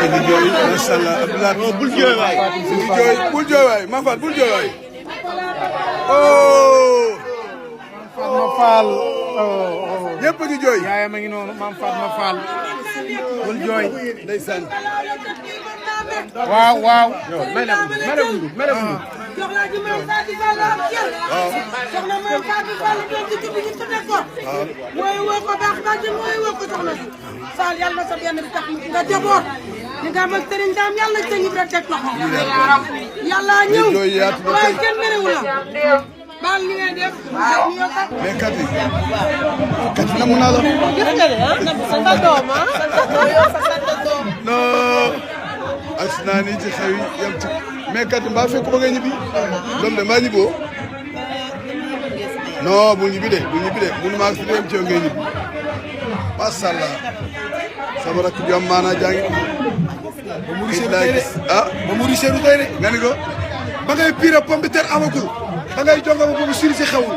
di jooy macha allah Abdoulaye non bul jooy waay. bul jooy waay Mame Fall bul jooy waay. oh. Fatma Fall. ñëpp a ngi jooy. yaayam a ngi noonu Mame Fatma Fall. bul jooy. ndeysaan. waaw waaw. jox laa ji Mame Fatou Fall am jël. waaw soxna Mame Fatou Fall doon ci tudd ñu tudde ko. waaw mooy woo ko baax baax mooy woo ko soxna si. Fall yàlla sa benn bi tax nga jaboot. li nga am ak Serigne Dame yàlla na sëñ Ibra teg loxo. yàlla ñëw waaye kenn merewu la. baal li ngay def. mais Kati. Kati namu naa la. gis nga de ah sa doom ah. non. as naa ni ci xew yi yam ci mais Kati mbaa fekk ba nga ñibbi. doom de mbaa ñibboo. non bul ñibbi de mënu maa fi dem ci yow ngay ñibbi. macha allah. sama rakk bi am maanaa jaa ngi. Mamadou Cheikh tey de ah Mamadou Cheikh tey de. nga ni ko. ba ngay pire pomme de terre amagul. ba ngay jongama boobu suri si xewul.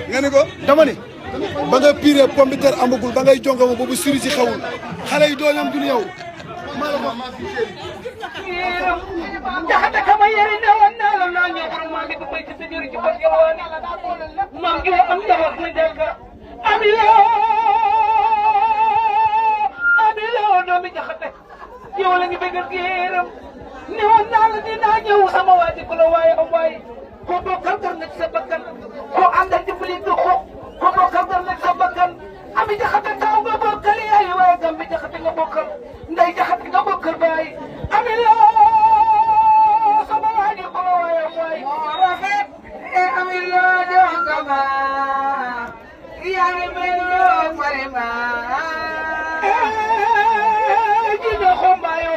nga ni ko. dama ne. ba ngay pire pomme de terre amagul ba ngay jongama boobu suri si xewul. xale yi dooñam du yow. maa la ko. jaxate kama yeri ne woon naa la naa ñëw pour maa ngi du bay ci sa jëri ci bët yowaani maa ngi am njaboot na jàkka amiloo doomi jaxate yow la ngi bëggal géeram ne woon naa la dinaa ñëw sama waa ji ku la waaye am waaye ko bokkal gar na ci sa bakkan ko àndal dimbali du ko bokkal gar na ci sa bakkan ami jaxate taw nga bokkal yaay waaye gam bi jaxate nga bokkal nday jaxate nga bokkal baay amiloo sama waa ji ku la waaye am waaye rafet amiloo jongama yaa ngi mel yoo marima jina xombayo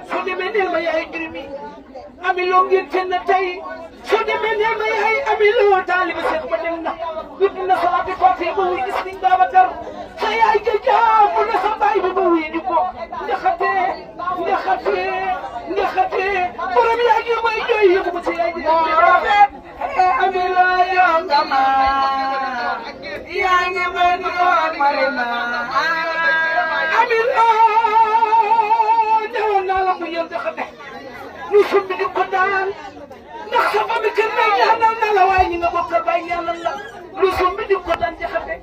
su demee neel ma yaay jirmi amiloo ngeen kenn tey su demee neel ma yaay amiloo taaliba seet ba dem na yóbbu na salaati fàtte ba wuy gis niñ Babacar sa yaay ja jaamu na sa baay bi ba wuy di ko njaxate borom yaay ji may jooy yóbbu ko ci yaay ji rafet amiloo yongama yaa ngi mel ni marina amiloo ñëwoon naa la ko yéen jaxate ñu sumbi di ko daan ndax sa famille kër nay ñaanal na la waaye ñi nga bokkal bay ñaanal la lu sumbi di ko daan jaxate